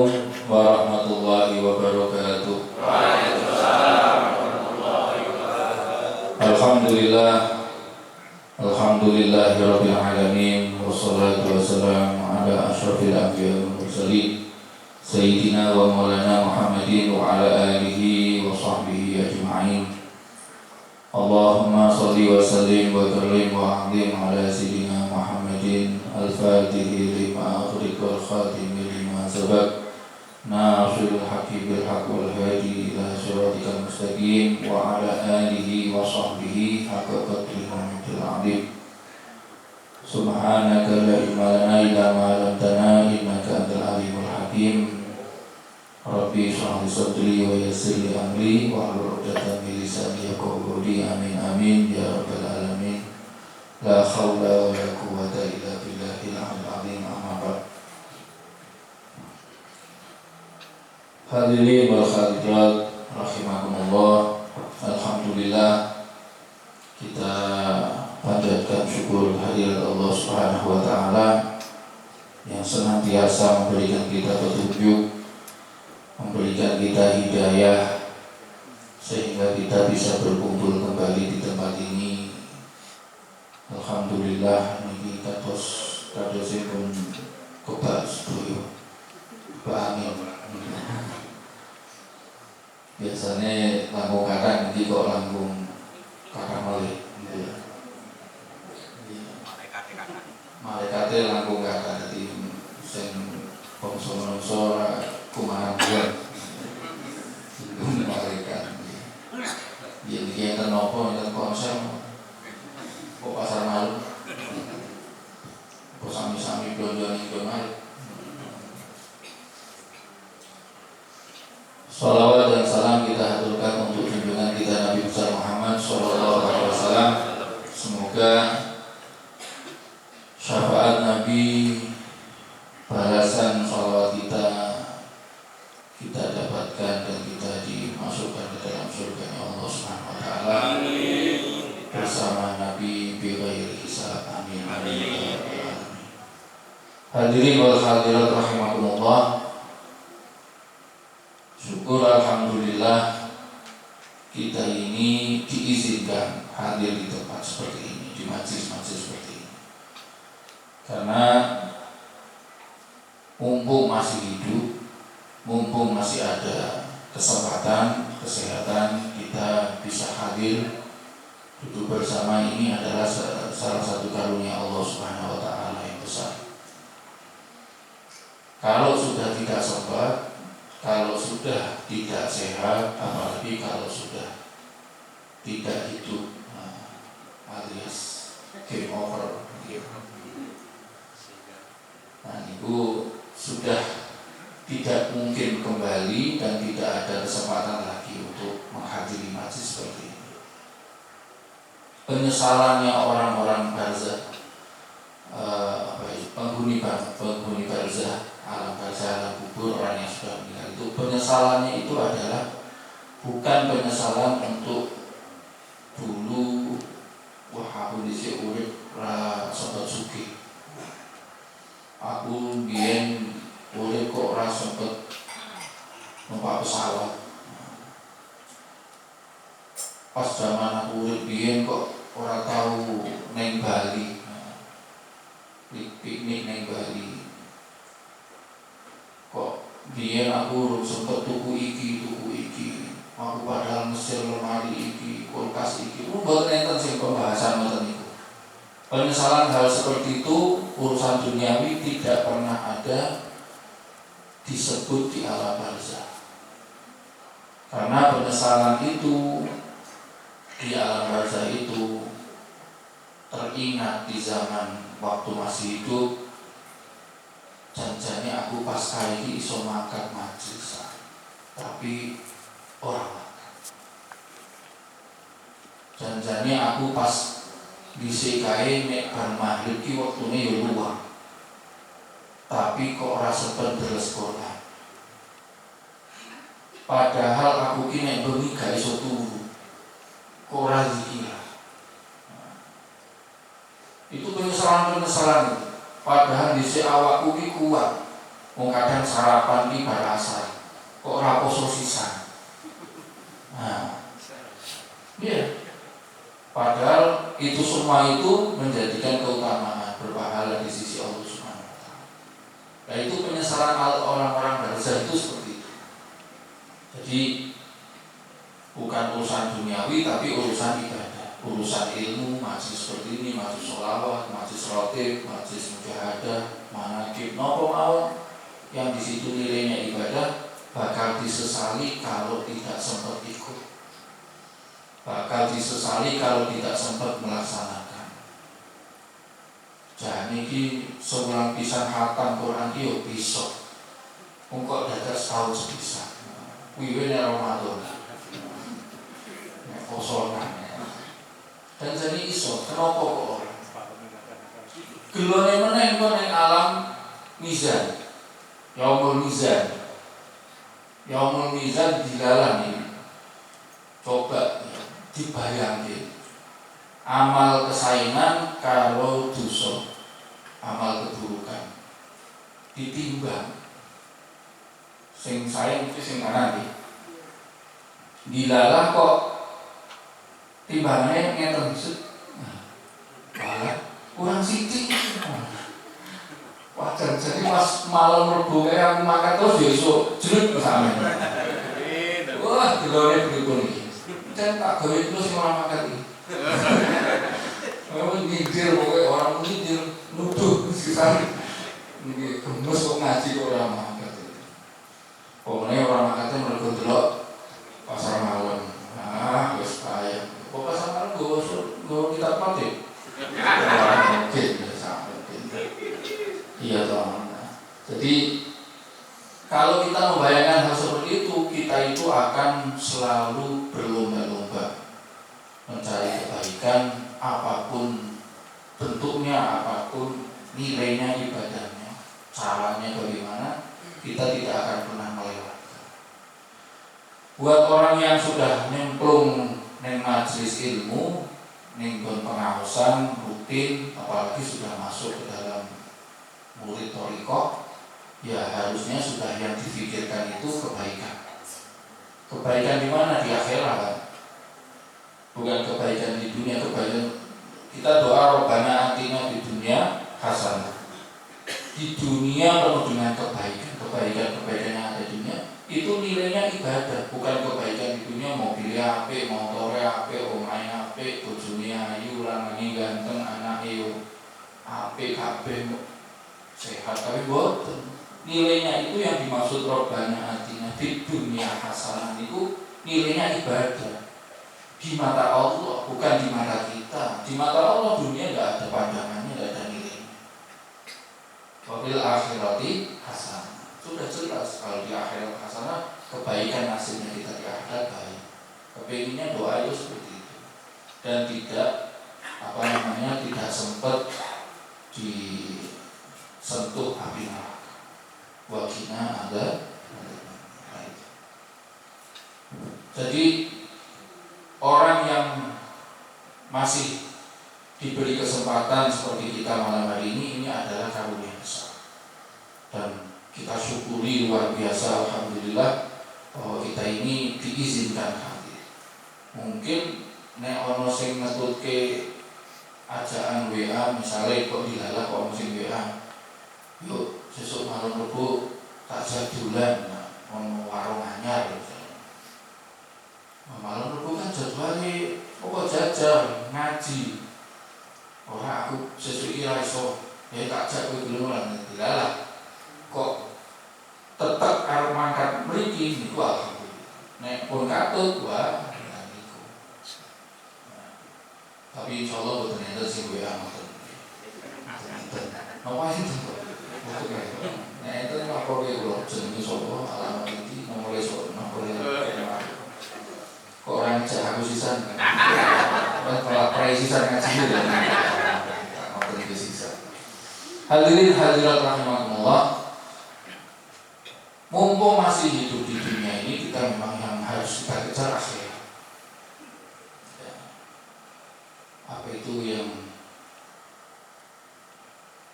Assalamualaikum warahmatullahi wabarakatuh. Waalaikumsalam warahmatullahi wabarakatuh. Alhamdulillahirabbil alamin wassalatu wassalamu ala asyrafil anbiya'i wal mursalin sayyidina wa maulana Muhammadin wa ala alihi wa sahbihi ajma'in. Allahumma shalli wa sallim wa karrim wa azim ala sayyidina Muhammadin al-fatihi lima aghliqa wal khatimi lima sabaq nasirul haqqi bil haqqi wal hadi ila siratikal mustaqim wa ala alihi wa sahbihi haqqa qadrihi wa miqdarihi. Subhanaka la ilma lana illa ma 'allamtana innaka antal alimul hakim. Rabbi shrah li sadri wa yassir li amri wahlul 'uqdatam min lisani yafqahu qawli. Amin amin ya rabbal alamin. La haula wa la quwwata illa billahil 'aliyyil 'azim. Amma ba'd. Hadirin wal hadirat rahimakumullah. Alhamdulillah, kita panjatkan syukur kehadirat Allah Subhanahu wa taala yang senantiasa memberikan kita petunjuk, memberikan kita hidayah sehingga kita bisa berkumpul kembali di tempat ini. Alhamdulillah, ini kados pun kebak sedoyo. Amin. Biasanya langkung kadang nanti kok langkung kadang malih. Malaikate langkung kadang dadi sing bangsa manungsa kumaha buat malaikat. Yen iki enten napa enten konsep kok pasar malu. Kok sami-sami blonjone iki malu. Salawat dan salam kita haturkan untuk junjungan kita Nabi besar Muhammad sallallahu alaihi wasallam. Semoga syafaat Nabi, balasan salawat kita dapatkan dan kita dimasukkan ke dalam surga Allah Subhanahu wa taala bersama Nabi bi ghairi hisab. Amin. Hadirin wal hadirat rahimakumullah. Syukur alhamdulillah kita ini diizinkan hadir di tempat seperti ini, di majelis-majelis seperti ini. Karena mumpung masih hidup, mumpung masih ada kesempatan, kesehatan, kita bisa hadir duduk bersama. Ini adalah salah satu karunia Allah Subhanahu wa taala yang besar. Kalau sudah tidak sempat, kalau sudah tidak sehat, apalagi kalau sudah tidak hidup, alias game over. Nah, itu sudah tidak mungkin kembali dan tidak ada kesempatan lagi untuk menghadiri majelis seperti ini. Penyesalannya orang-orang barzah, penghuni barzah, alam barzah, alam kubur, orang yang sudah meninggal, itu penyesalannya itu adalah bukan penyesalan untuk dulu wah aku dhisik urip ra sempat sugih, aku biyen urip kok ora sempet numpak pesawat, pas zaman aku urip biyen kok ora tahu neng Bali, piknik neng Bali, kok biyen aku urung sempet tuku iki, aku padahal ngesil lemari iki, kulkas iki. Mboten enten sing pembahasan ngoten niku. Penyesalan hal seperti itu, urusan duniawi tidak pernah ada disebut di alam barzah. Karena penyesalan itu di alam barzah itu teringat di zaman waktu masih hidup, janjane aku pas kaiki iso mangkat majelis, tapi orang makan. Janjane aku pas dhisik kae nek bar maghrib ki wektune ya luwih, tapi kok ora sempet deres Quran. Padahal aku ki nek bengi gak iso turu, kok ora zikir. Itu penyesalan. Padahal dhisik awakku ki kuat, Wong kadang sarapan iki bar asar. Kok ora poso sisan. Nah, iya. Padahal itu semua itu menjadikan keutamaan berpahala di sisi Allah Subhanahu wa taala. Nah, itu penyesalan orang-orang barzah itu seperti itu. Jadi bukan urusan duniawi tapi urusan ibadah, urusan ilmu, majlis seperti ini, majlis sholawat, majlis rotib, majlis mujahadah, manaqib, nopo mawon yang di situ nilainya ibadah bakal disesali kalau tidak sempat ikut, bakal disesali kalau tidak sempat melaksanakan. Jadi ini sebulan pisan khatam Quran itu bisa, engkau dadak setahun sebisa, wiwin Ramadan. Kosongan dan jadi iso kenapa kok orang gelone meneh kok ning alam mizan yaumul mizan dilalani coba dibayangke amal kesaingan kalau dosa amal keburukan ditimbang sing saing sing kanan dilalah kok timbangannya ngeten kurang sidik. Wajar jadi pas malam Rebo kayak aku makan terus ya esuk jeruk bersama. Wah, dilone berikut iki. Dan tak gawe terus sing ora makan iki. Memang nyindir pokoknya orang nyindir nuduh sisane. Niki gemes kok ngaji kok ora makan. Pokoknya orang makan mergo delok pasar malam. Ah, wis kaya. Kok pasar malam go kita pakai. Iya toh. Jadi kalau kita membayangkan hal seperti itu, kita itu akan selalu berlomba-lomba mencari kebaikan apapun bentuknya, apapun nilainya, ibadahnya, caranya bagaimana, kita tidak akan pernah melewatkan. Buat orang yang sudah nyemplung neng majelis ilmu, neng pengawasan rutin, apalagi sudah masuk ke dalam murid thariqah, ya harusnya sudah yang difikirkan itu kebaikan. Kebaikan di mana? Di akhirat. Bukan kebaikan di dunia, kebaikan kita doa Rabbana atina di dunia hasanah. Di dunia penuh dengan kebaikan, kebaikan yang ada di dunia itu nilainya ibadah, bukan kebaikan di dunia mobilnya apik, motornya apik, omahnya apik, bojone ayu, lanange ganteng, anake yo apik kabeh sehat, tapi boten nilainya itu yang dimaksud Rabbana atina di dunia hasanah itu nilainya ibadah di mata Allah, bukan di mata kita. Di mata Allah dunia tidak ada pandangannya, tidak ada nilainya. Wabil akhirati hasanah, sudah jelas kalau di akhirat hasanah kebaikan nasibnya kita di akhirat baik. Kepinginnya doa itu seperti itu dan tidak tidak sempat disentuh api neraka. Wakina ada. Jadi orang yang masih diberi kesempatan seperti kita malam hari ini adalah karunia besar dan kita syukuri luar biasa, alhamdulillah bahwa kita ini diizinkan hadir. Mungkin nek ono sing ngetutke ajaan WA misalnya kok dilalah kok sing WA yuk sesuk malam Rebo tak jadulan ono warung anyar malam Rebo kan jadwalnya pokok jajal ngaji orang aku sesuk iki ra iso ya tak jak kowe dulu lan dilalah kok tetep arep mangkat mriki niku alhamdulillah nek pun katut wah niku tapi insyaallah boten enten sing WA ngoten napa sih nah itu lapor ke kula jenenge sapa alamat iki nomor kok orang cek aku sisan kalau presisan ngaji ngoten iki sisan. Hadirin hadirat rahimakumullah, mumpung masih hidup di dunia ini kita memang yang harus kita kejar akhirat. Apa itu yang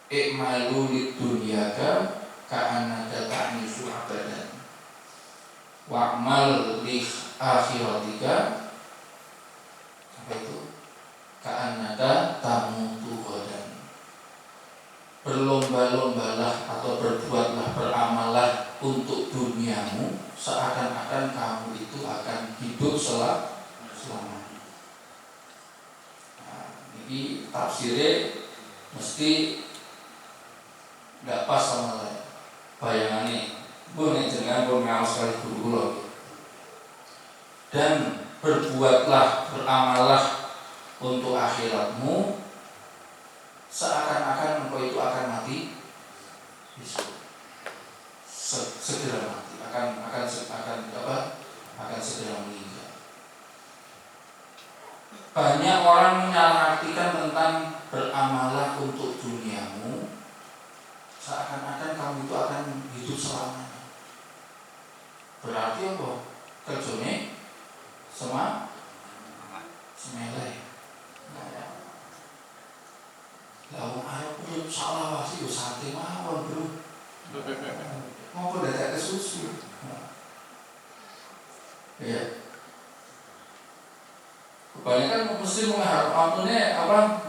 i'malu lid dunyaka ka'annaka ta'nishu abadan wa'mal li akhiratika, apa itu, ka'annaka tamutu ghadan. Berlomba-lombalah atau berbuatlah, beramalah untuk duniamu seakan-akan kamu itu akan hidup selamanya. Nah, ini tafsirnya mesti nggak pas sama saya. Bayangannya, boleh jangan mengawas sekali dulu. Dan berbuatlah, beramallah untuk akhiratmu seakan-akan engkau itu akan mati besok, segera mati, akan segera meninggal. Banyak orang menyalahartikan tentang beramallah untuk duniamu seakan-akan kamu itu akan hidup selamanya. Berarti apa? Kerjanya semeleh. Lah wong arep urip salah wasi yo sate mawon, Bro. Mau dadak kesusu. Ya. Kebanyakan mesti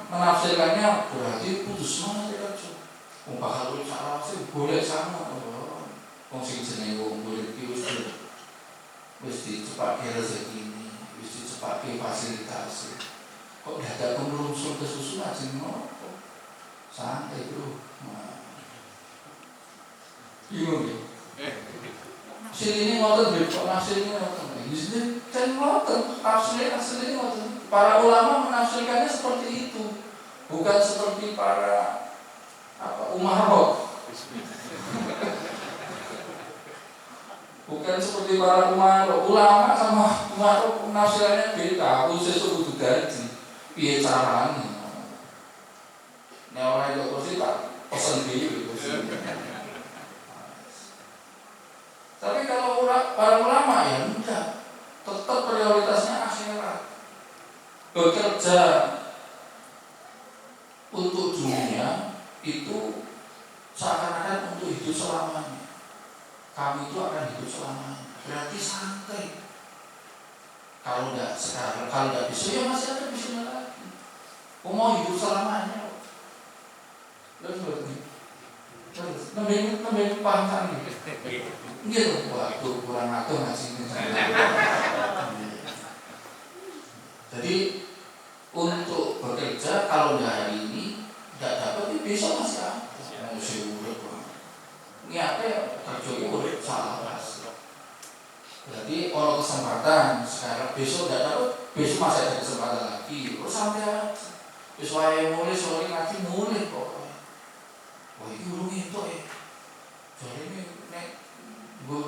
menafsirkannya berarti putus semangat ya kan. Wong bakal urip salah wasi boleh sama. Wong sing jenenge wong urip iki wis dicepake rezekine, wis dicepake fasilitas. Kok dadak merungsung kesusu aja ngono. Santai Bro. Bingung ya. Sini ngoten kok nafsirnya ngoten. Jadi kan ngoten, aslinya ngoten. Para ulama menafsirkannya seperti itu. Bukan seperti para umarok. Bukan seperti para umarok. Ulama sama umarok menafsirkannya beda. Aku sesuk kudu gaji. Piye carane? Nek ora yo kursi tak pesen dhewe kursi. Tapi kalau para ulama ya enggak, tetap prioritasnya akhirat. Bekerja untuk dunia itu seakan-akan untuk hidup selamanya. Kamu itu akan hidup selamanya. Berarti santai. Kalau enggak sekarang, kalau enggak besok ya masih ada besoknya lagi. Mau hidup selamanya. Nembeng paham gitu. Waduh, kurang atur ngasih. Jadi untuk bekerja kalau hari ini tidak dapat, besok masih ada. Masih urip. Niatnya kerja urip salah ras. Jadi kalau kesempatan sekarang besok tidak dapat, besok masih ada kesempatan lagi. Terus sampai aja. Besok saya mulai sore lagi mulai kok. Wah ini urung itu ya. Jadi ini gue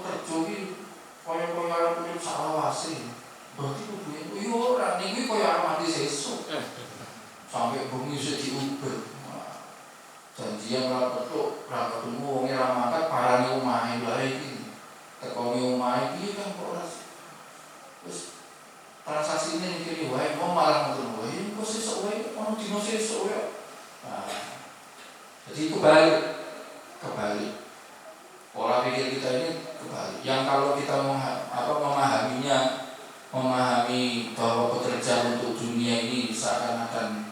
kerja ini kaya punya salah wasi. Berarti kudu itu iya orang ini kaya mati sesuk. Sampai bumi bisa diuber. Janjian rapat ketemu wongnya ramakat parani umahe bae iki. Tekoni umahe iki kan kok ora. Terus transaksi ini kiri wae mau malah ngono wae. Kok sesuk wae ono dino sesuk ya. Nah, jadi kebalik pola pikir kita ini kebalik. Yang kalau kita memahami bahwa bekerja untuk dunia ini seakan-akan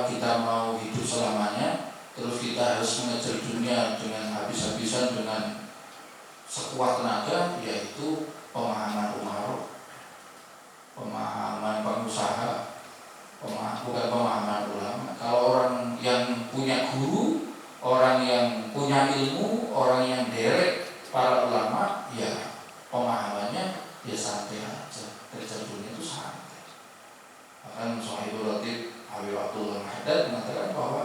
kita mau hidup selamanya, terus kita harus mengejar dunia dengan habis-habisan dengan sekuat tenaga, yaitu pemahaman umarok, pemahaman pengusaha, bukan pemahaman ulama. Kalau orang yang punya guru, orang yang punya ilmu, orang yang derek para ulama, ya pemahamannya ya santai aja. Kerja dunia itu santai. Bahkan Sohibul Latif Habib Abdullah Haddad mengatakan bahwa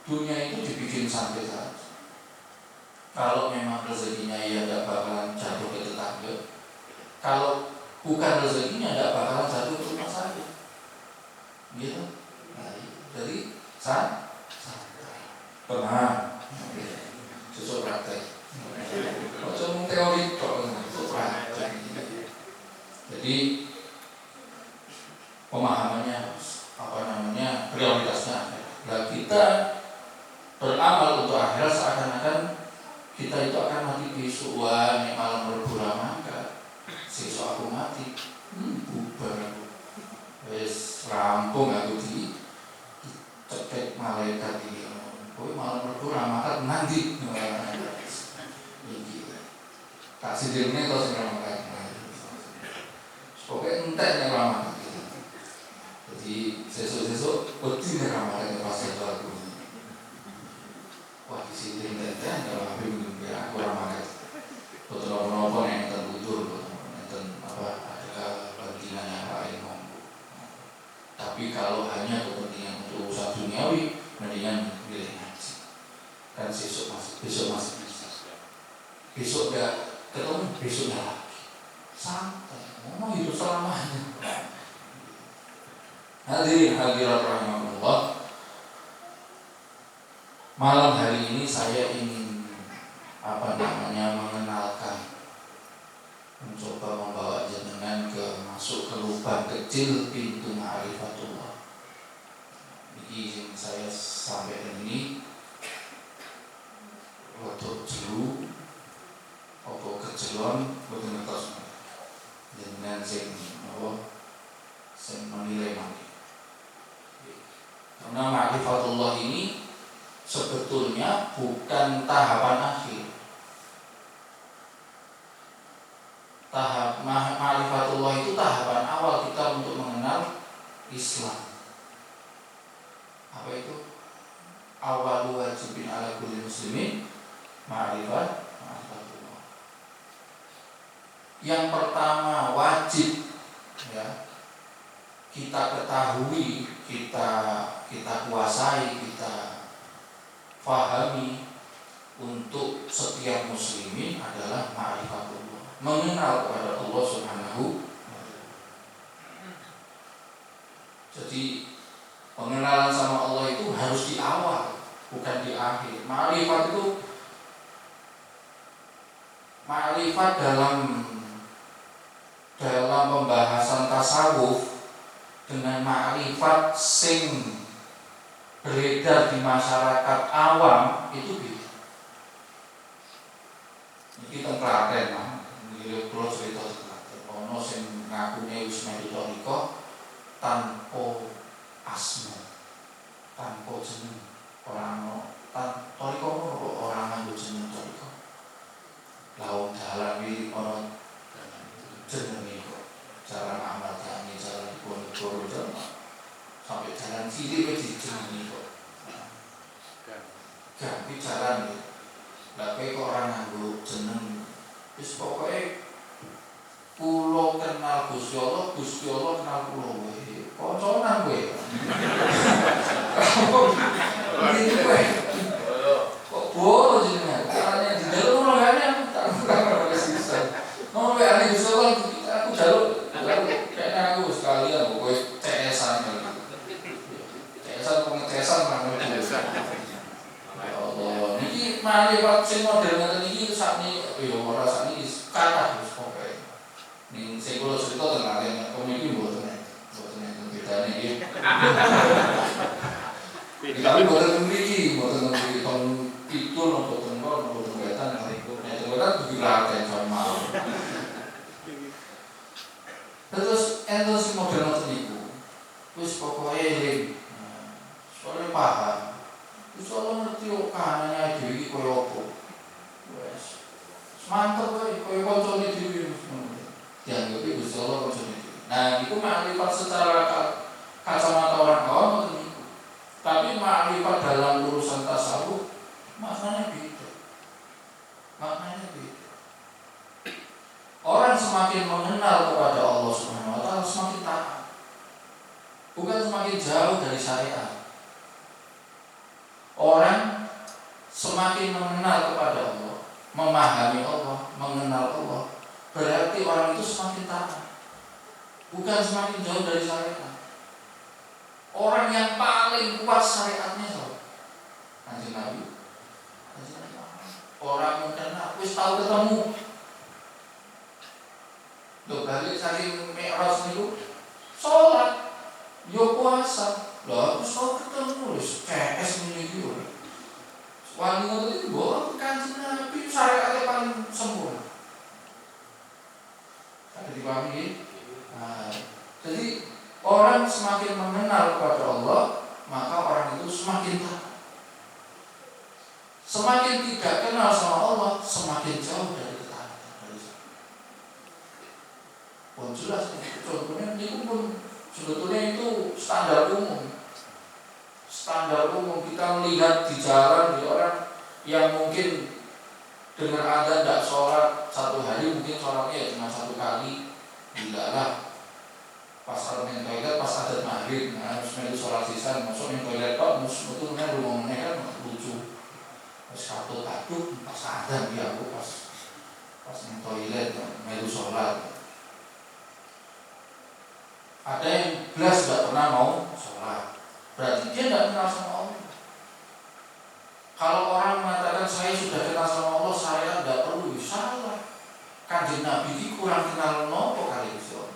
dunia itu dibikin santai saja. Kalau memang rezekinya ya tidak bakalan jatuh ke tetangga. Kalau bukan rezekinya tidak bakalan jatuh ke rumah saya. Gitu. Nah, jadi santai. Tenang. Susuk praktek. Cuma teori kok susuk praktek. Jadi pemahamannya prioritasnya. Nah, kita beramal untuk akhirat kita itu akan mati besok. Wah, nek malam berbulan mangkat sesuk aku mati, bubar aku. Wis rampung aku cetek malaikat iki. Kowe malam berbulan mangkat nanti. Iki. Tak sidirne to sing mangkat. Pokoke entek nek mangkat. Jadi sesuk-sesuk wedi nek mangkat pas aku. Wah, disitu enten kalau habis ya aku ramai. Betul nopo nek enten udur, enten apa ada kepentingan yang lain monggo. Tapi kalau hanya kepentingan untuk usaha duniawi, mendingan pilih ngaji. Dan besok masih bisa. Besok enggak ketemu, besoknya lagi. Santai, ngomong hidup selamanya. Hadirin hadirat rahimahullah. Malam hari ini saya ingin mengenalkan, mencoba membawa jenengan masuk ke lubang kecil pintu ma'rifatullah. Ini yang saya sampaikan ini waktu jelu apa kejelon boten ngertos jenengan sing menilai mangke. Karena ma'rifatullah ini sebetulnya bukan tahapan akhir. Tahap ma'rifatullah itu tahapan awal kita untuk mengenal Islam. Apa itu? Awalu wajibin ala kulli muslimin ma'rifatullah. Yang pertama wajib ya kita ketahui, kita kuasai, kita fahami untuk setiap muslimin adalah ma'rifatullah, mengenal kepada Allah Subhanahu. Jadi pengenalan sama Allah itu harus di awal, bukan di akhir. Ma'rifat dalam pembahasan tasawuf dengan ma'rifat sing beredar di masyarakat awam itu beda. Ini tentang Klaten, ini kalau cerita Klaten, ono sing ngakune wis melu toriko tanpa asma, tanpa jeneng, orang toriko orang nganggo jeneng toriko. Lawan dalan iki ono jeneng kok, cara ngamal kami, cara diponegoro sampai jalan cilik wis dijenengi kok. Ganti jalan ya. Lah kowe kok ora nganggo jeneng. Wis pokoke kula kenal Gusti Allah kenal kula wae. Kancanan kowe. Iki kowe. Kok boros jenengan. Caranya dijaluk rogane aku tak ora sisa. Mau wae ane Gusti Allah aku jaluk kayak aku sekalian kowe CS-an. Pengetesan Allah niki ma'rifat sing model ngoten iki sakniki ya ora sakniki kathah wis pokoke. Ning sing kula crita tentang komedi mboten bedane iki. Tapi mboten mriki tong pitul mboten wetan niku. Nek wetan dugi laten sama. Terus enten sing model ngoten niku. Wis pokoke eling. Soalnya paham, soalnya ngerti kanannya dhewe iki koyo apa. Wes. Mantep koyo kancane dhewe dianggep Gusti Allah kancane dhewe. Nah, iku ma'rifat secara kacamata orang awam ngoten niku. Tapi ma'rifat dalam urusan tasawuf maknanya beda. Orang semakin mengenal kepada Allah Subhanahu wa taala semakin taat. Bukan semakin jauh dari syariat. Orang semakin mengenal kepada Allah, memahami Allah, mengenal Allah, berarti orang itu semakin taat, bukan semakin jauh dari syariat. Orang yang paling kuat syariatnya siapa? Kanjeng Nabi. Orang mungkin wis tahu ketemu. Lho balik saking Mi'raj niku salat, yo puasa. Lah wis tahu ketemu wis CS ngene iki. Wani ngoten iki mbok Kanjeng Nabi Semakin tidak kenal sama Allah, semakin jauh dari ketaatan. Pun jelas contohnya ini pun sebetulnya itu standar umum. Standar umum kita melihat di jalan di orang yang mungkin dengar adzan tidak sholat satu hari, mungkin sholatnya ya cuma satu kali, tidak lah. Pas main toilet pas adzan maghrib, nah harus main sholat sisa, masuk main toilet kok, sebetulnya rumahnya kan lucu. Pas satu kaduk pas adzan dia aku pas main toilet main sholat. Ada yang belas tidak pernah mau sholat, berarti dia tidak kenal sama Allah. Kalau orang mengatakan saya sudah kenal sama Allah, saya tidak perlu, salah. Kanjeng Nabi ini kurang kenal nopo kali itu.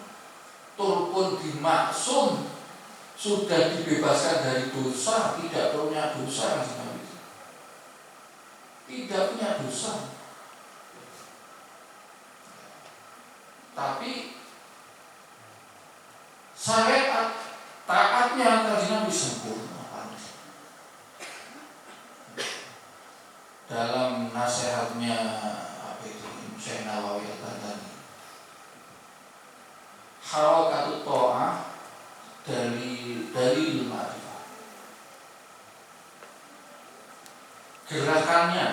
Turpun dimaksum sudah dibebaskan dari dosa, tidak punya dosa Kanjeng Nabi. Tidak punya dosa. Tapi syariat taatnya Kanjeng Nabi sempurna. Dalam nasihatnya Syekh Nawawi Al-Albani, harakatut ta'ah dari ma'rifah. Gerakannya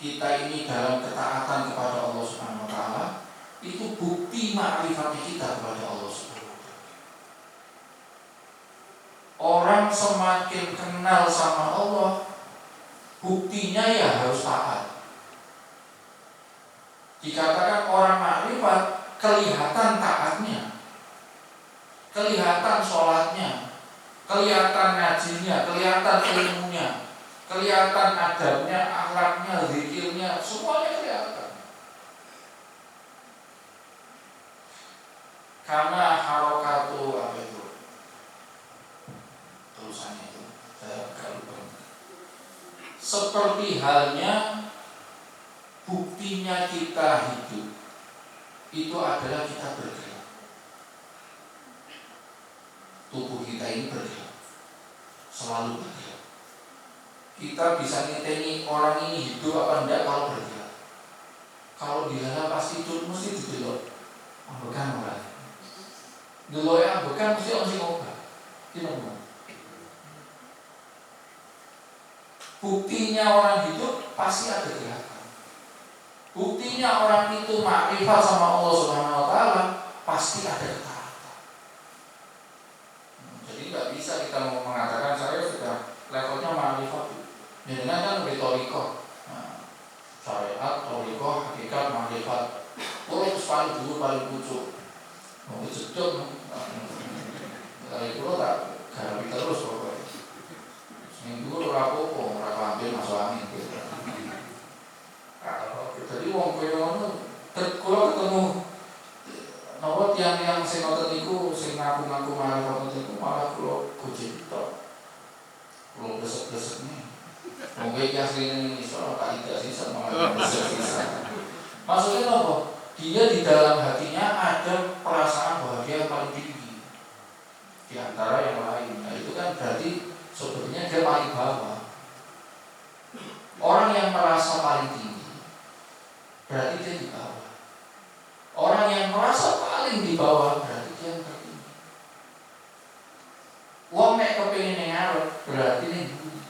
kita ini dalam ketaatan kepada Allah Subhanahu wa taala itu bukti ma'rifat kita kepada Allah Subhanahu wa taala. Orang semakin kenal sama Allah, buktinya ya harus taat. Dikatakan orang makrifat, kelihatan taatnya, kelihatan sholatnya, kelihatan ngajinya, kelihatan ilmunya, kelihatan adabnya, akhlaknya, zikirnya, semuanya kelihatan. Karena harokatu apa itu? Tulisannya itu saya agak lupa. Seperti halnya buktinya kita hidup itu adalah kita bergerak. Tubuh kita ini bergerak, selalu bergerak. Kita bisa ngiteni orang ini hidup apa enggak kalau bergerak. Kalau di dalam pas tidur mesti didelok. Ambekan ora. Delok ambekan mesti ono sing ngobah. Gimana? Buktinya orang hidup pasti ada gerakan. Buktinya orang itu makrifat sama Allah Subhanahu wa taala pasti ada ketaatan. Jadi nggak bisa kita mau mengatakan saya sudah levelnya makrifat. Dengan kan retorika. Nah, syariat, retorika, hakikat, makrifat. Oh itu paling dulu paling pucuk. Mau dijedok. Kalau itu lo tak garami terus pokoknya. Seminggu rapopo, ambil masuk angin gitu. Jadi wong kowe ngono, kula ketemu napa tiyang sing ngoten niku sing ngaku-ngaku marifat niku malah kula gojek tok. Kula besek-besek nih. Wong kowe iki asline iso tak tidak sisa malah besek-besek. Maksudnya apa? Dia di dalam hatinya ada perasaan bahagia yang paling tinggi di antara yang lain. Nah, itu kan berarti sebetulnya dia paling bawah. Orang yang merasa paling tinggi berarti dia di bawah. Orang yang merasa paling di bawah berarti dia yang tertinggi. Wong nek kepengin ning ngarep berarti ning bumi.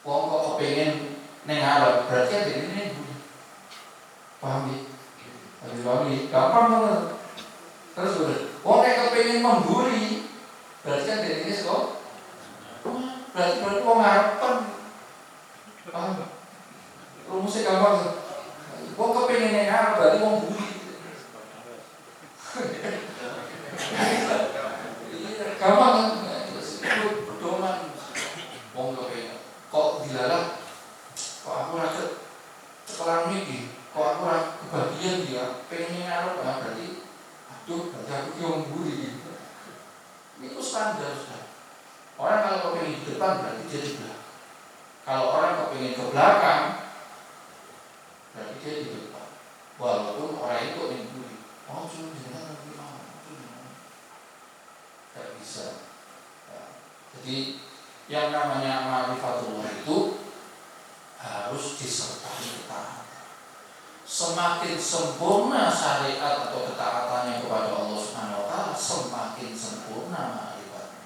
Wong kok kepengin ning ngarep berarti ada ning bumi. Paham ya? Paham ya? Gampang banget. Terus wong nek kepengin memburi berarti kan dari ini kok. Berarti wong ngarepen. Paham? Rumusnya gampang. Wong kepengin ning ngarep berarti wong buri. Gampang kan? Itu pedoman. Wong kepengin kok dilalah kok aku rasa sekolah ini kok aku rasa kebahagiaan dia pengen ngarep berarti aduh berarti aku ki wong buri gitu. Itu standar sudah. Orang kalau kepingin di depan berarti dia di belakang. Kalau orang kepingin ke belakang berarti dia di depan. Walaupun orang itu yang buri. Oh cuma jangan lagi mau. Tidak bisa. Ya. Jadi Yang namanya ma'rifatullah itu harus disertai ketaatan. Semakin sempurna syariat atau ketaatannya kepada Allah Subhanahu wa taala, semakin sempurna ma'rifatnya.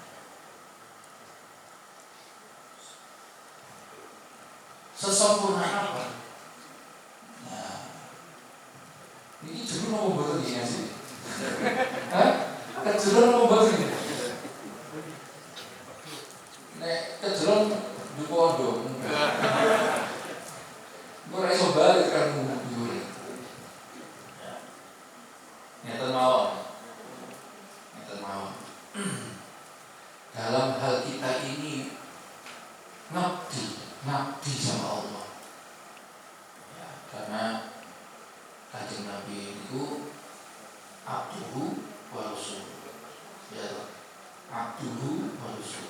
Sesempurna apa? Nah, ini jujur mau buat ini sih. Hah? Kejuran mau buat ini. Nek kejuran di pondok. Gue rasa balik kan gue. Nyata mau. Dalam hal kita ini ngabdi sama Allah. Ya, karena Kanjeng Nabi itu abduhu wa rasul. Ya, abduhu wa rasul.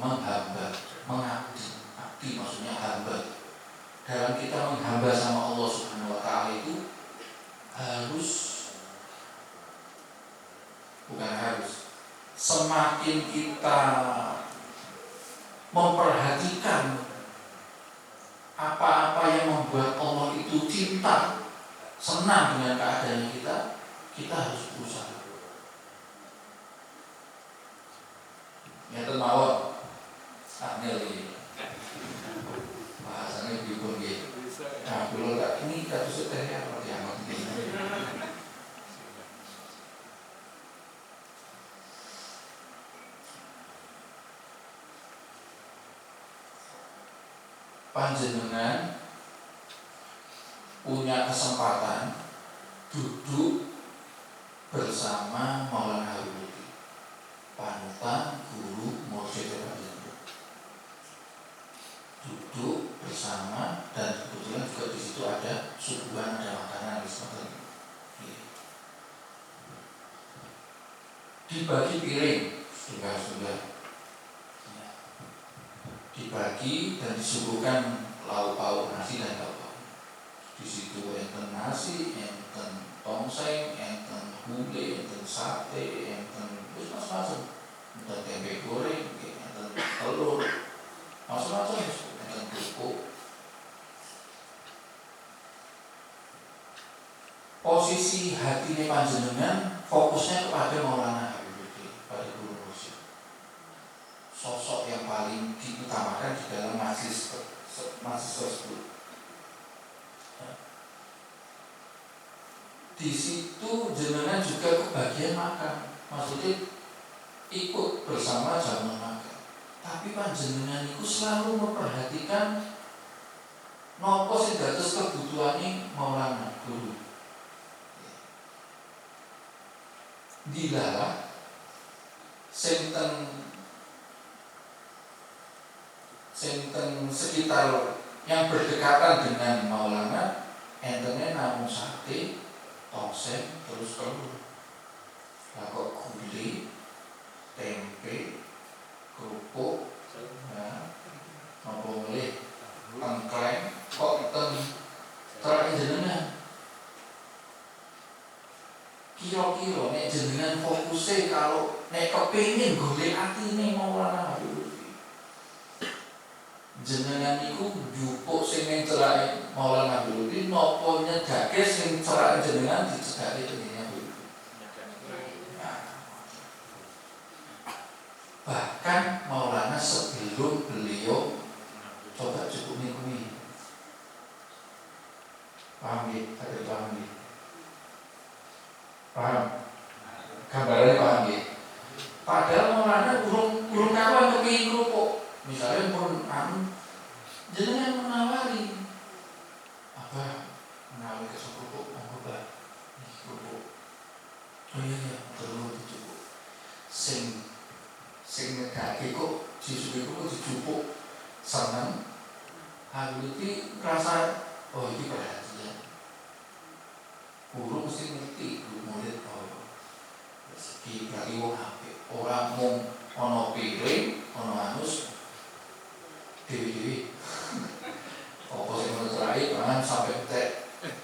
Menghamba, mengabdi. Abdi maksudnya hamba. Dalam kita menghamba sama Allah Subhanahu wa taala itu semakin kita memperhatikan apa-apa yang membuat Allah itu cinta, senang dengan keadaan kita harus berusaha. Nyata mawon, angel ini. Bahasanya dipun nggih. Nah, kula tak ini kados teh apa diamat iki. Panjenengan punya kesempatan duduk bersama Maulana Habibie, panutan guru mursyid panjenengan. Duduk bersama dan kebetulan juga di situ ada suguhan, ada makanan seperti ini. Dibagi piring, sudah. Dibagi dan disuguhkan lauk pauk nasi dan lauk. Di situ enten nasi, enten tongseng, enten gulai, enten sate, enten macam-macam, enten tempe goreng, enten telur, macam-macam, enten kerupuk. Posisi hatinya panjenengan fokusnya kepada Maulana Habibie, pada guru musik. Sosok yang paling diutamakan di dalam majlis tersebut. Di situ jenengan juga kebagian makan, maksudnya ikut bersama jamuan makan. Tapi panjenengan itu selalu memperhatikan nopo sing dados kebutuhane Maulana guru. Dilalah senten sekitar yang berdekatan dengan Maulana, entene namung sate, tongseng, terus telur. Lah kok gulai, tempe, kerupuk, ya, napa melih, tengkleng, kok enten terang jenengan. Kira-kira nek jenengan fokusnya kalau nek kepengin golek atine Maulana Habibie, jenengan niku njupuk sing ning cerake Maulana Habibie napa nyedake sing cerake jenengan dicedhake dening Habibie. Bahkan Maulana sebelum beliau coba cukup niku. Paham nggih? Ada paham nggih? Paham? Gambarannya paham nggih? Padahal Maulana urung kawan kepengin kerupuk. Misalnya pun jenengan menawari apa menawari ke kerupuk, monggo kerupuk. Oh iya, telur dicukup. Sing ngedake kok disuguhi kok dicupuk seneng. Habis itu rasa oh ini perhatian. Guru mesti ngerti, guru murid rezeki berarti wong apik. Ora mung ana piring, ana anus dewi-dewi. Apa sing terakhir pangan sampai tek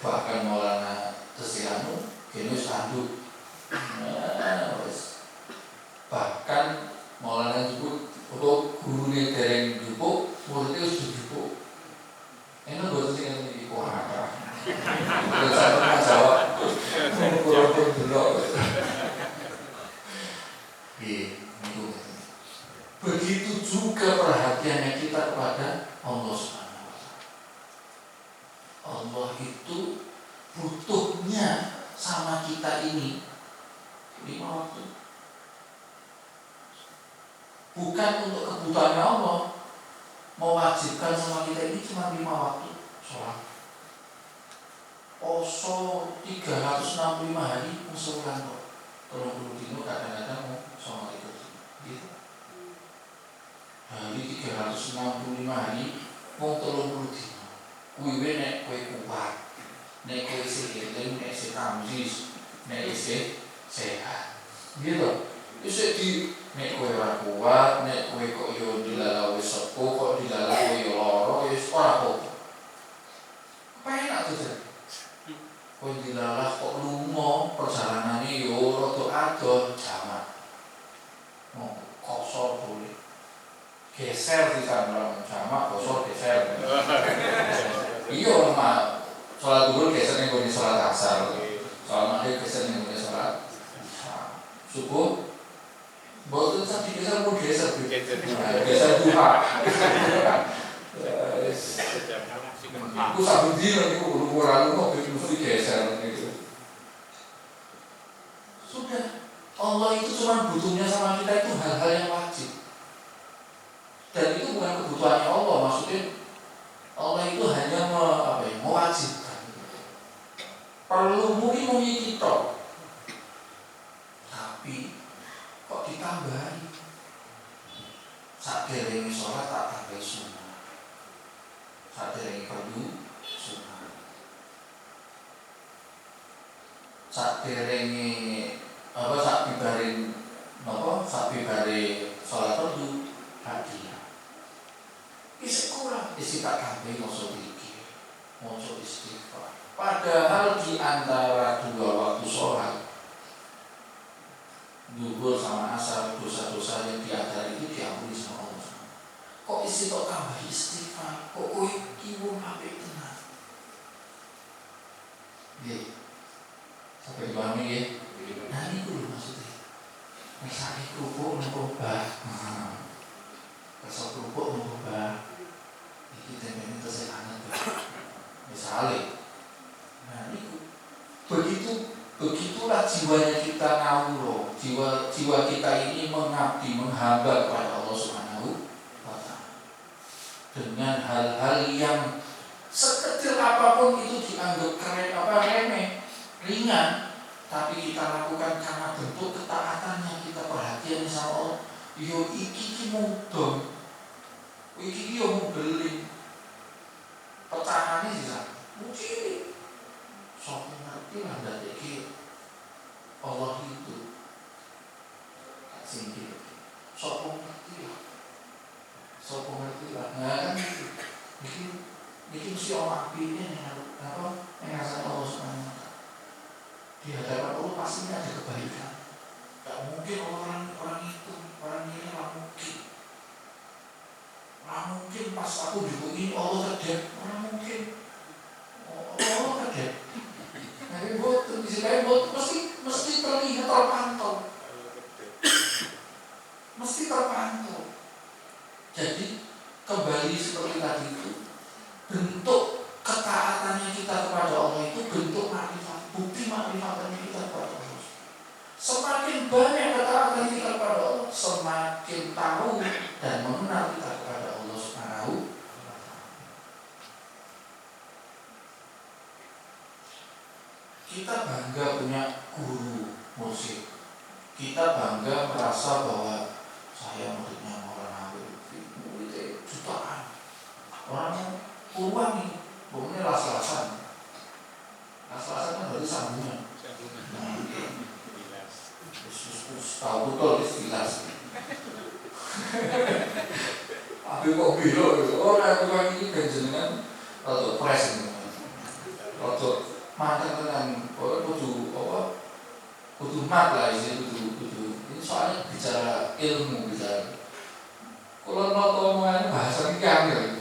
bahkan Maulana Tesianu kene wis anduk. Bahkan Maulana nyebut gurune itu butuhnya sama kita ini 5 waktu. Bukan untuk kebutuhannya Allah, mewajibkan sama kita ini cuma 5 waktu sholat. Poso 365 hari musuhan kok. 30 dino kadang-kadang mau sholat itu gitu. Hari 365 hari mau 30 dino. Kuwi nek kowe kuat, nek kowe isih eling, nek isih tamsis, nek isih sehat. Gitu. Isih di nek kowe ora kuat, nek kowe kok yo dilala wis sepuh, kok dilala kowe yo lara, wis ora apa-apa. Penak tuh. Kowe dilala kok lunga, perjalanane yo rada adoh jamak. Mau kosor boleh. Geser di sana jamak, kosor geser. Iya mak, sholat duhur geser ning gone sholat asar. Sholat maghrib geser ning gone sholat subuh. Boten sak digeser pun geser. Geser duha. Aku saben dino niku ukuran kok mesti geser niku. Sudah, Allah itu cuma butuhnya sama kita itu hal-hal yang wajib. Dan itu bukan kebutuhannya Allah, maksudnya Allah itu hanya mewajibkan. Perlu mungkin kita, tapi kok ditambahi? Saderenge sholat tak tambahi sunnah. Saderenge perlu sunnah. Saderenge sakbibare sholat perlu hadiah. Isi kurang, isi tak tambahi maksud iki, maksud istighfar. Padahal di antara 2 waktu sholat duhur sama asar, dosa-dosa yang di antara itu diampuni sama Allah. Kok isi kok tambah istighfar? Kok kowe kiwung apik tenan? Nggih. Sampai dipahami nggih? Nah niku lho maksudnya. Misale kerupuk nembah. Kesok kerupuk nembah. Iki temene tesih anget. Misale. Nah niku begitulah jiwanya kita ngawur, jiwa kita ini mengabdi, menghamba kepada Allah Subhanahu wa Ta'ala. Dengan hal-hal yang sekecil apapun itu dianggap remeh, ringan, tapi kita lakukan karena bentuk ketaatannya, kita perhatian sama Allah. Yo iki mudeng. Iki yo mubeli. Pecahane bisa. Mungkin sok ngerti lah dari Allah itu singkir sok ngerti lah nah kan bikin si orang apinya yang ngasih Allah Subhanahu di hadapan Allah pastinya ada kebaikan. Gak mungkin orang itu orang ini nggak mungkin pas aku dihubungi Allah kedep, orang mungkin Allah kedep. Tapi di sini mesti terlihat terpantau. Mesti terpantau. Jadi kembali seperti tadi itu, bentuk ketaatannya kita kepada Allah itu bentuk makrifat, bukti makrifatnya kita kepada Allah. Semakin banyak ketaatan kita kepada Allah, semakin tahu dan mengenal kita kepada Allah Subhanahu. Kita bangga punya guru musik. Kita bangga merasa bahwa saya muridnya orang murid jutaan. Orang puluhan nih, pokoknya las-lasan kan berarti sambungan. Tahu betul istilah. Tapi kok bilo orang ini kan jenengan atau pres ini, atau mantan dengan kudu mat lah kudu ini soalnya bicara ilmu kalau noto omongan bahasa ini angel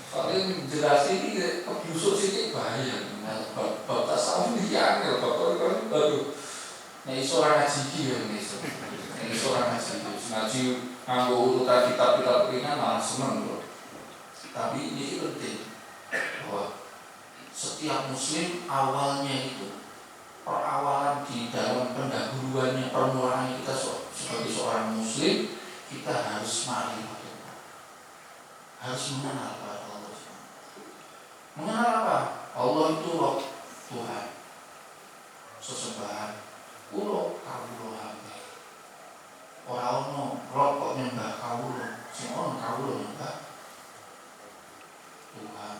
soalnya menjelaskan ini kebusuk sini bahaya bab tasawuf ini angel aduh nah iso orang ngaji ya iso orang ngaji nganggo urutan kitab-kitab ringan malah seneng loh. Tapi ini penting bahwa setiap setiap muslim awalnya itu, perawalan di dalam pendahuluannya, permulaannya kita sebagai seorang muslim, kita harus ma'rifat, harus mengenal pada Allah. Mengenal apa? Allah itu roh, Tuhan, sesembahan, ulo kawulo hamba. Orang roh kok nyembah kawulo, sing ono kawulo nyembah Tuhan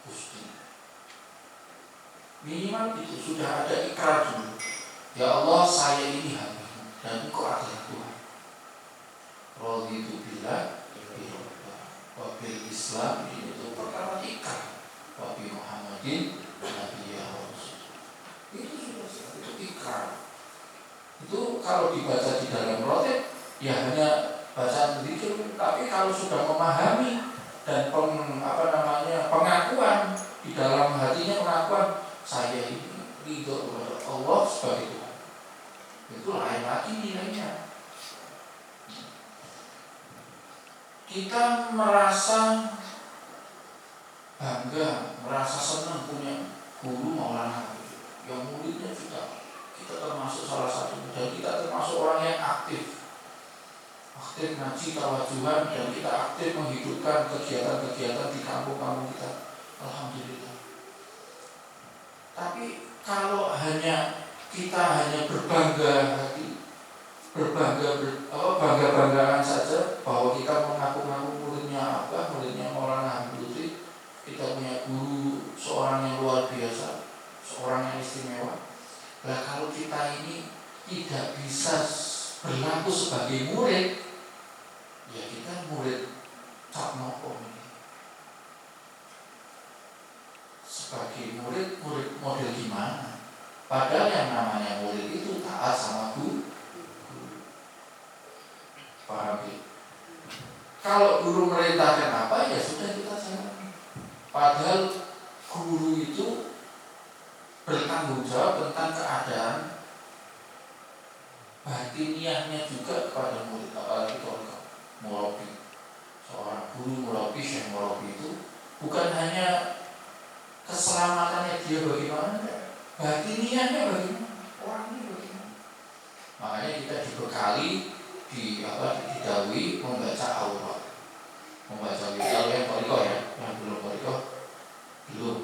Gusti. Minimal itu sudah ada ikrar dulu. Ya Allah, saya ini hamba dan Engkau adalah Tuhan. Raditu billah wa bil Islam, itu perkara ikrar. Wa bi Muhammadin nabiyya wa rasul. Itu sudah itu ikrar. Itu kalau dibaca di dalam rotib ya hanya bacaan begitu, tapi kalau sudah memahami dan pengakuan di dalam hatinya, pengakuan saya ini ridho kepada Allah sebagai Tuhan, itu lain lagi nilainya. Kita merasa bangga, merasa senang punya guru Maulana yang muridnya juga kita termasuk salah satu, dan kita termasuk orang yang aktif ngaji tawajuhan, dan kita aktif menghidupkan kegiatan-kegiatan di kampung-kampung kita. Alhamdulillah. Tapi kalau kita hanya berbangga hati, bangga-banggaan saja bahwa kita mengaku-ngaku muridnya Maulana Habib Lutfi, kita punya guru seorang yang luar biasa, seorang yang istimewa. Nah, kalau kita ini tidak bisa berlaku sebagai murid, ya kita murid Cap Noko ini. Sebagai murid model gimana? Padahal yang namanya murid itu taat sama guru. Paham ya? Kalau guru merintahkan apa, ya sudah kita jalan. Padahal guru itu bertanggung jawab tentang keadaan batiniahnya juga kepada murid. Apalagi kalau murabi, seorang guru murabi, syekh murabi itu bukan hanya keselamatannya dia bagaimana, batiniahnya bagaimana, orangnya bagaimana. Makanya kita dibekali, didahului membaca aurat, membaca wilayah yang torikoh ya, yang belum torikoh belum,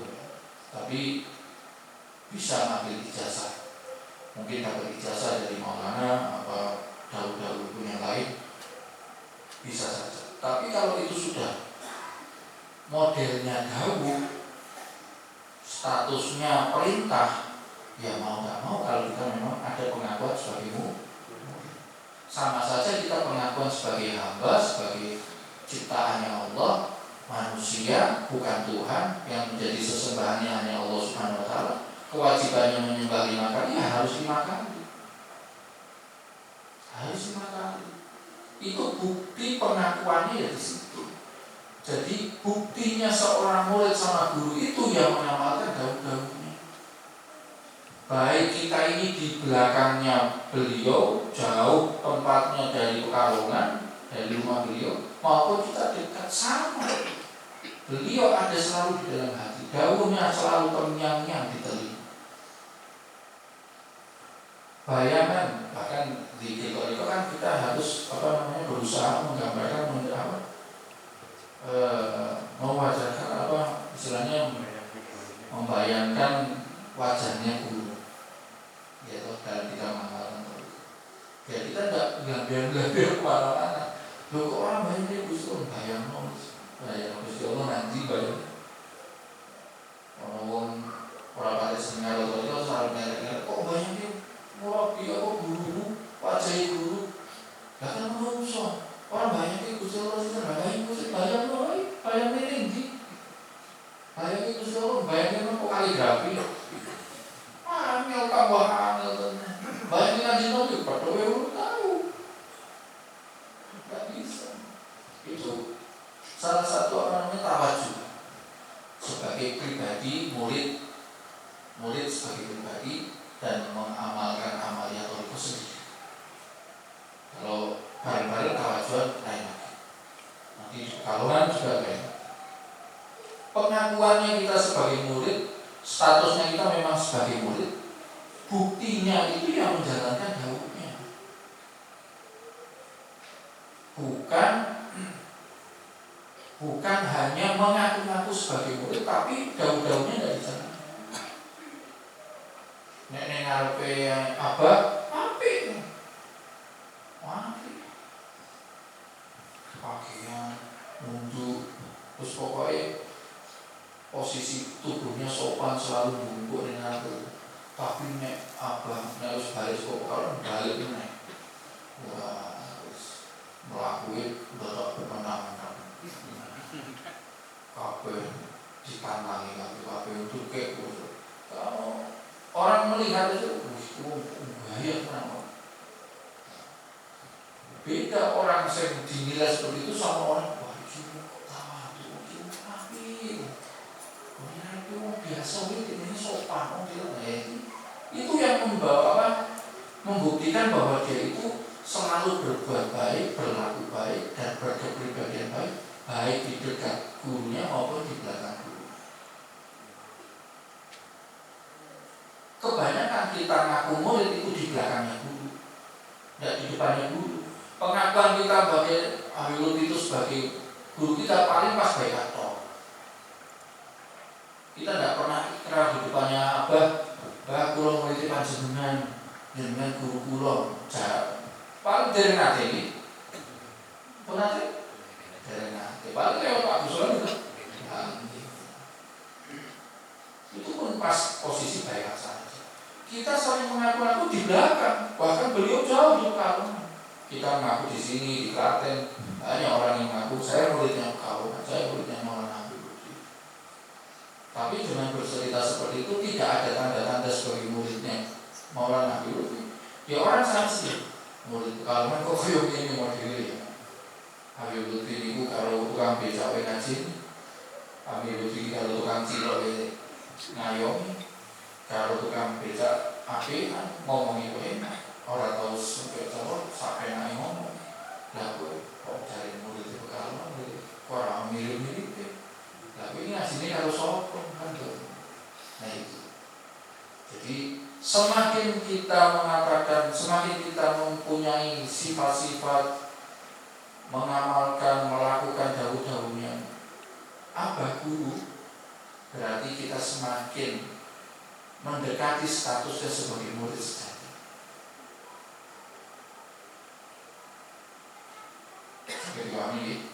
tapi bisa ngambil ijazah. Mungkin dapat ijazah dari Maulana apa dahulu yang lain, bisa saja. Tapi kalau itu sudah modelnya dahulu, statusnya perintah, ya mau nggak mau kalau kita memang ada pengakuan sebagai murid, sama saja kita pengakuan sebagai hamba, sebagai ciptaannya Allah, manusia bukan Tuhan, yang menjadi sesembahannya hanya Allah Subhanahu Wa Taala. Kewajibannya menyembah 5 kali, ya harus 5 kali. Harus 5 kali. Itu bukti pengakuannya ya di situ. Jadi buktinya seorang murid sama guru itu yang mengamalkan daun-daunnya. Baik kita ini di belakangnya beliau, jauh tempatnya dari Pekalongan, dari rumah beliau, maupun kita dekat sama. Beliau ada selalu di dalam hati, daunnya selalu terngiang-ngiang di telinga. Bayangan, bahkan di itu kan kita harus berusaha menggambarkan, mewajahkan istilahnya membayangkan wajahnya guru, yaitu dalam kita mengamalkan. Ya kita tidak gambar-gambar kemana-mana. Loh kok orang banyak ini Gusti bayang Gusti Allah nanti bayang. Orang pada sengal itu selalu ngerek-ngerek, kok banyak ini murabi apa guru, wajah guru. Lah kan menungso. Orang banyak ini Gusti Allah sih bayang Gusti bayang ini. Bayang Gusti Allah bayangin kok kaligrafi. Angel tambah angel. Bayangin aja nanti pada tahu. Gak bisa. Itu salah satu tawajuh sebagai pribadi, murid sebagai pribadi, dan mengamalkan amaliyah itu sendiri. Kalau bareng-bareng tawajuh lain lagi. Nanti di Pekalongan juga lain. Pengakuannya kita sebagai murid statusnya kita memang sebagai murid, buktinya itu yang menjalankan dawuhnya, bukan hanya mengaku-ngaku sebagai murid tapi dawuh-dawuhnya tidak dijalankan. Nek ngarepe abah apik, pakaian, nunduk, terus pokoknya posisi tubuhnya sopan selalu bungkuk dengan aku. Tapi nek abah nek wis baris kok kalau balik nek wah wis melakuin udah bermenang-menang kabeh ditantangi kabeh untuk kayak kalau orang melihat itu bahaya kenapa beda orang yang dinilai seperti itu sama orang wah cuma biasa ini sopan itu yang membuktikan bahwa dia itu selalu berbuat baik, berlaku baik, dan berkepribadian baik, baik di dekat gurunya maupun di belakang guru. Kebanyakan kita ngaku murid itu di belakangnya guru, tidak di depannya guru. Pengakuan kita sebagai Habibul itu sebagai guru kita paling pas baik atau kita tidak pernah ikrar di depannya abah kulo murid panjenengan dengan guru kulo paling dari nanti ini dari nanti paling lewat Pak Gusolan itu pun pas posisi baik saja. Kita saling mengaku-ngaku di belakang, bahkan beliau jauh di Pekalongan. Kita mengaku di sini di Klaten, hanya orang yang mengaku saya muridnya Pekalongan, saya muridnya Maulana Habib. Tapi dengan bercerita seperti itu tidak ada tanda-tanda sebagai muridnya Maulana Habib. Ya orang sanksi murid Pekalongan kok kayak ini modelnya ya. Habib Lutfi itu kalau tukang becak ngaji, Habib Lutfi kalau tukang cilok ngayomi, kalau tukang becak api ngomong itu enak, orang tahu sampai tahu sampai naik ngomong, lalu kok cari murid di Pekalongan, orang mirip-mirip deh. Lalu ini ngajinya kalau sokong kan tuh. Nah itu. Jadi semakin kita mengatakan, semakin kita mempunyai sifat-sifat mengamalkan, melakukan dawuh-dawuhnya abah guru, berarti kita semakin mendekati statusnya sebagai murid sejati. Seperti kami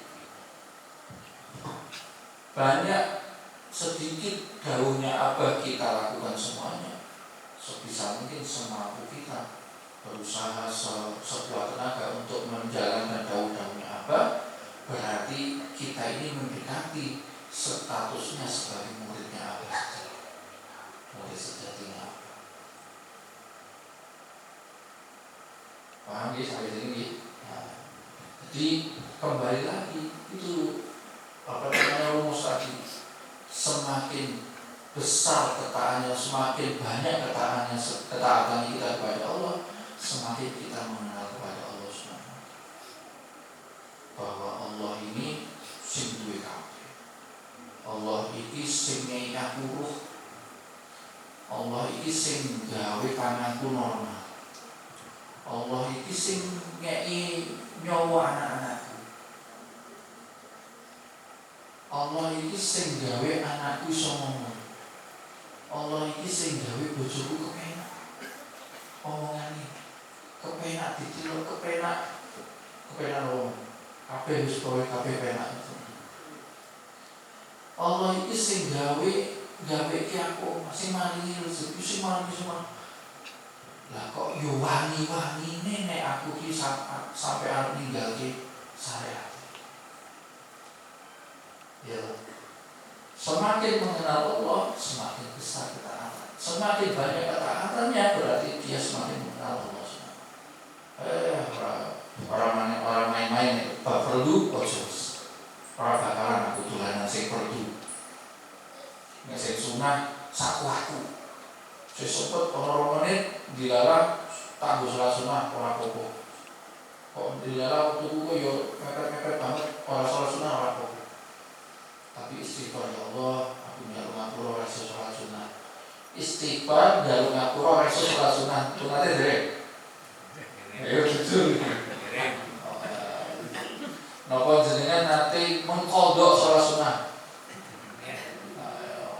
banyak sedikit dawuhnya abah kita lakukan semuanya sebisa mungkin semampu kita berusaha sekuat tenaga untuk menjalankan dawuh-dawuhnya abah, berarti kita ini mendekati statusnya sebagai muridnya abah sejati, murid sejatinya abah. Paham ya sampai sini? Nah, jadi kembali lagi itu rumus tadi, semakin besar ketaatannya, semakin banyak ketaatan kita kepada Allah, semakin kita mengenal kepada Allah SWT. Bahwa Allah ini sing duwe kabeh. Allah iki sing ngei aku ruh. Allah iki sing gawe panganku normal. Allah iki sing ngei nyawa anak-anakku. Allah iki sing gawe anakku iso ngomong. Allah iki sing gawe bojoku kepenak. Omongane kepenak ditilok kepenak wong. Kabeh wis kowe kabeh penak. Allah iki sing gawe iki aku masih maringi rezeki sing maringi semua. Lah kok yo wangi-wangine nek aku ki sampai arep ninggalke syariat. Ya, semakin mengenal Allah, semakin besar ketaatan. Semakin banyak ketaatannya, berarti dia semakin mengenal Allah. Orang main-main, bak perlu, ojos. Orang bakalan aku tulanan sing perlu. Ngesek sunah, saku aku. Saya sempat orang menit dilarang tangguh salah sunah orang popo. Kok dilarang waktu gue yo mepet-mepet banget orang salah sunah orang popo. Tapi istighfar ya Allah, aku nyuruh ngapura rasa sholat sunnah. istighfar jalur ngapura resus salat sunah sunate derek. Ayo jujur. Napa jenengan nate mengkodok salat sunah?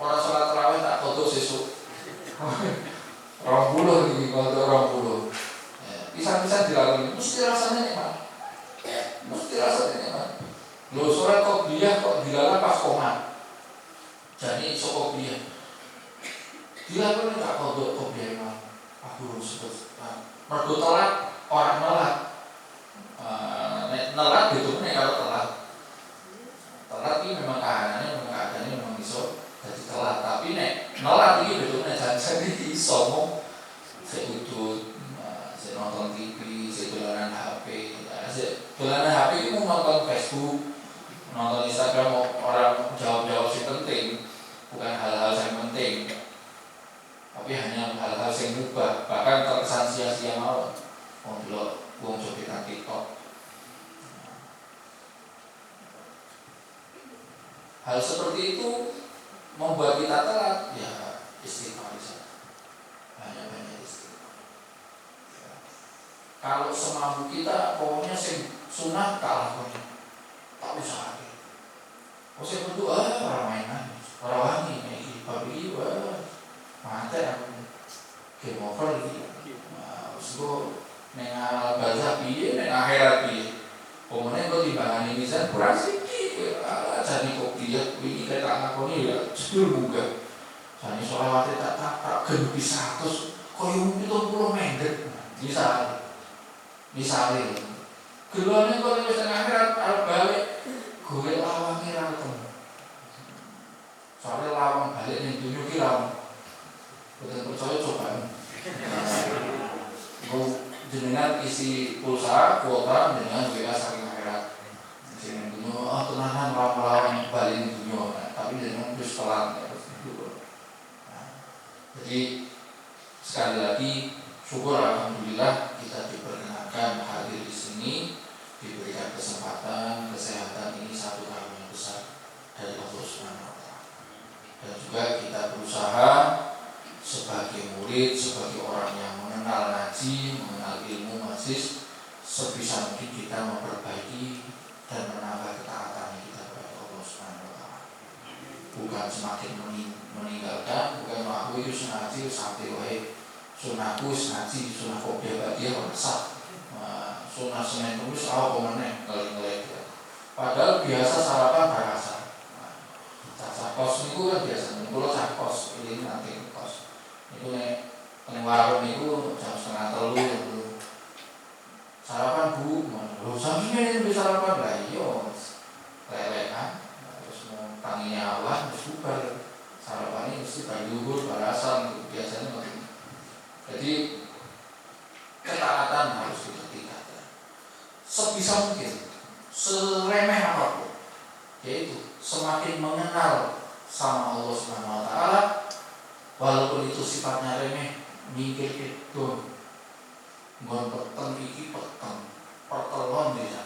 Ora salat tarawih tak kodok sesuk. 20 iki kodok 20. Bisa-bisa dilalui, mesti rasanya nikmat. Mesti rasanya nikmat. Lho sholat qobliyah kok dilalah pas komat. Jadi iso qobliyah. Dilakukan enggak kodok qobliyah imam. Aku sebut. Mergo telat orang nelat. Nek nelat gitu nek kalau telat. Telat iki memang keadaannya memang iso jadi telat, tapi nek nelat iki betulnya jangan iki iso mong sik udut, sik nonton TV, sik dolanan HP. Sik dolanan HP itu nonton Facebook, nonton Instagram, orang jawab-jawab sing penting, bukan hal-hal yang penting. Tapi hanya hal-hal yang mubah, bahkan terkesan sia-sia mawon. Wong delok wong jogetan TikTok. Hal seperti itu membuat kita telat, ya istighfar saja. Hanya banyak istighfar. Ya. Kalau semampu kita, pokoknya sing sunah tak lakoni, tak usah. Oh saya berdoa orang mainan, orang wangi, ini pagi, wah, mati aku, game over lagi. Sebab nengal baca piye, nengal akhirat piye. Pokoknya kau timbangani mizan kurang sedikit. Jadi kopi ya, ini kita ngakoni ya, sedul buka. Jadi sholawatnya tak genupi 100, kau yang 70 meter. Misalnya, geluannya kau yang bisa ngakhirat, harus balik. Gue lawang kira ketemu. Soalnya lawang balik nih tunjuki lawang. Betul percaya coba. Gue jenengan isi pulsa kuota dengan WA saking akhirat. Jenengan dunia, tenanan lawan balik nih dunia. Tapi jenengan terus telat. Jadi sekali lagi syukur alhamdulillah kita diperkenankan hadir di sini. Diberikan kesempatan, kesehatan ini satu karunia besar dari Allah Subhanahu wa Ta'ala. Dan juga kita berusaha sebagai murid, sebagai orang yang mengenal ngaji, mengenal ilmu majlis, sebisa mungkin kita memperbaiki dan menambah ketaatan kita kepada Allah Subhanahu wa Ta'ala. Bukan semakin meninggalkan, bukan aku itu ngaji sampai wae sunahku ngaji, sunah kopiah bagian merasa. Sunah Senin Kamis apa meneh kali-kali gitu. Padahal biasa sarapan berasa. Cak kos niku kan biasa. Niku kos ini nanti kos. Niku nek teng warung niku jam 2:30 sarapan Bu. Lho sampeyan bisa sarapan lah iya. Lelekan terus mau tanginya Allah wis bubar. Sarapan ini mesti pagi luhur barasan biasanya begitu. Jadi ketaatan harus diperhatikan. Sebisa mungkin, seremeh apapun, yaitu semakin mengenal sama Allah Subhanahu wa Ta'ala, walaupun itu sifatnya remeh, mikir itu, ngon peteng iki peteng, pertelon dia,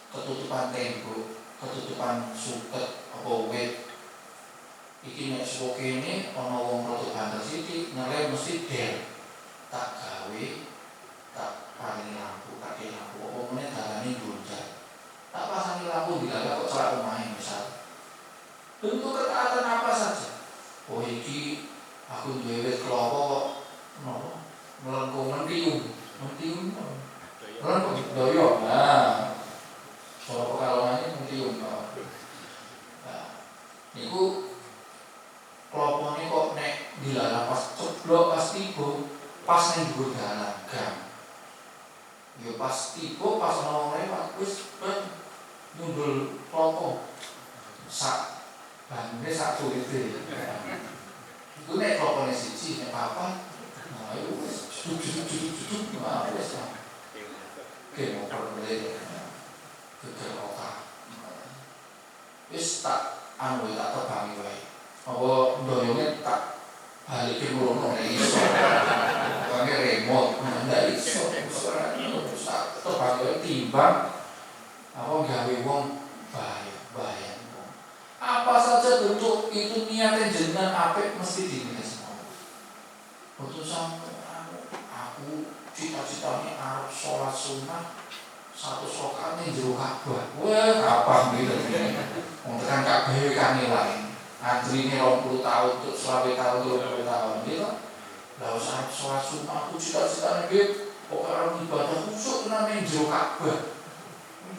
ketutupan tembok, ketutupan suket, apa wet, iki nek suke ini, ono wong rotok banter sithik, nyelem mesti del, tak gawe, tak paling lampu, pakai lampu, pokoknya dalane gonjal. Tak pasangi lampu di dalam kok celak omahe misal. Bentuk ketaatan apa saja. Oh iki aku duwe wit klopo kok napa? Melengkung mentiung. Melengkung doyo. Nah. Cara pekalongannya mentiung. Nah, niku klopone kok nek dilalah pas ceblok pas tiba, pas ning dhuwur dalan gang. Yo pas tiba pas ono lewat wis ben nyundul klopo sak bane sak kulite. Iku nek klopone siji nek papat nah yo wis jujur nah wis lah. Oke mau perlu geger otak. Wis tak anu tak tebangi wae. Apa ndoyonge tak balikin ngono nek iso. Pakai remote ndak iso. Terpakai timbang apa gawe wong bahaya. Apa saja bentuk itu niatnya jenengan apik mesti dinilai semua. Betul sampe aku cita-citanya arep sholat sunnah 100 rakaat ning jero Ka'bah. Wah, kapan gitu. Wong tekan Ka'bah kan lain. Antrine 20 tahun, 20 tahun, 30 tahun gitu. Lah usah sholat sunnah aku cita-citanya gitu. Pokoknya ibadah khusyuk nang jero Ka'bah.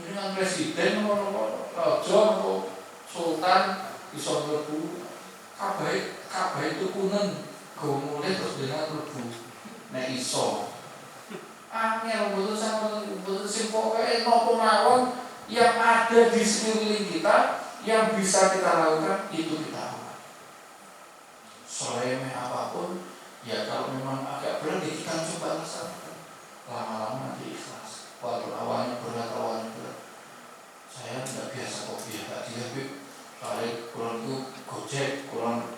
Dengan presiden ngono-ngono, raja atau sultan bisa mlebu Ka'bah itu kunen, gomule terus dengan mlebu. Nek iso. Angel betul sing pokoke napa mawon yang ada di sekeliling kita yang bisa kita lakukan itu kita lakukan. Seremeh apapun, ya kalau memang agak berat kita coba laksanakan. Lama-lama nanti ikhlas. Walaupun awalnya berat. Saya tidak biasa kopi ya, Habib. Soalnya kurang itu gojek, kurang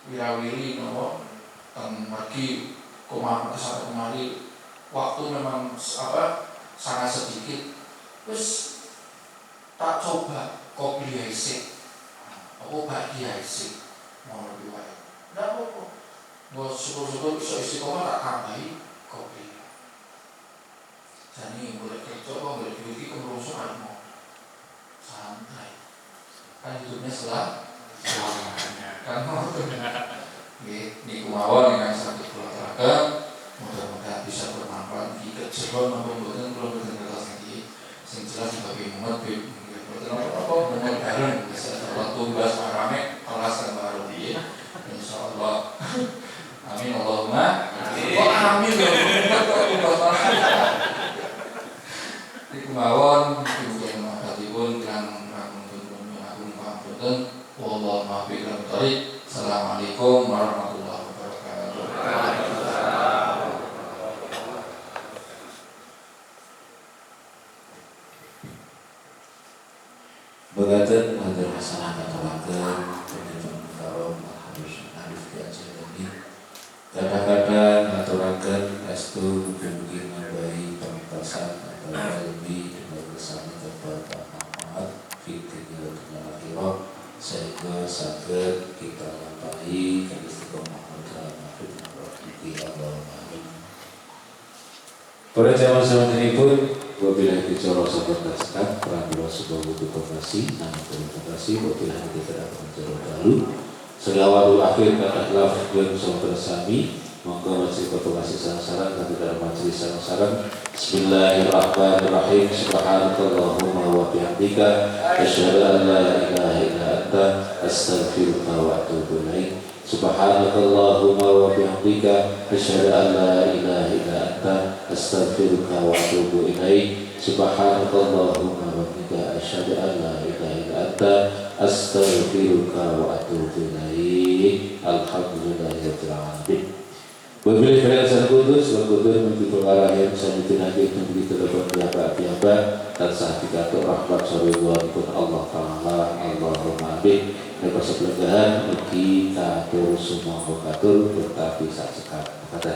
wirawiri, nopo, pergi kesana kemari. Waktu memang sangat sedikit. Terus tak coba kopi haisik, aku bagi haisik, mau lebih baik. Tidak apa-apa. Buat syukur-syukur bisa istiqomah tak tambahi kopi. Jadi boleh kerja, boleh duit kemerusuhan mau. Santai kan hidupnya selamanya kan niku mawon ingkang saged kula aturaken mudah-mudahan bisa bermanfaat di kejeron maupun boten kula boten ngertos niki sing jelas sebagai umat boten apa-apa umat bareng bisa waktu bahas rame kelas kan baru dia insyaallah amin Allahumma amin niku mawon Assalamualaikum warahmatullahi wabarakatuh. Begaten hadir hasanah katawakan penyelam karom harus diajarkan. Kadang-kadang aturakan estu mungkin membayi pementasan atau lebih dengan bersama kepada Muhammad fikir dan akhirah sehingga saged kita lampahi ke istiqomah dalam mahfud Allahumma. Para jamaah sekalian pun wabillahi bicara sahabat pramila sebuah wujud komunikasi nama komunikasi wabillahi kita dapat menjadi dalu selawat akhir kata lafaz dan sahabat sami monggo majelis komunikasi sareng-sareng kami dalam majelis sareng-sareng. Bismillahirrahmanirrahim. Subhanakallahumma wa bihamdika asyhadu an la ilaha illa anta astaghfiruka wa atubu ilaik. Subhanakallahumma wa bihamdika asyhadu an la ilaha illa anta astaghfiruka wa atubu ilaik. Subhanakallahumma wa bihamdika asyhadu an la ilaha illa anta astaghfiruka wa atubu ilaik. Alhamdulillahirabbil alamin. Wabillahi kalian kudus wa kudur menjadi pengarahnya sampai nanti itu begitu dapat biapa dan saat dikatur rahmat sahabat pun Allah Taala Allahumma amin. Lepas sebelenggahan bagi katur semua katur tetapi saat sekarang kata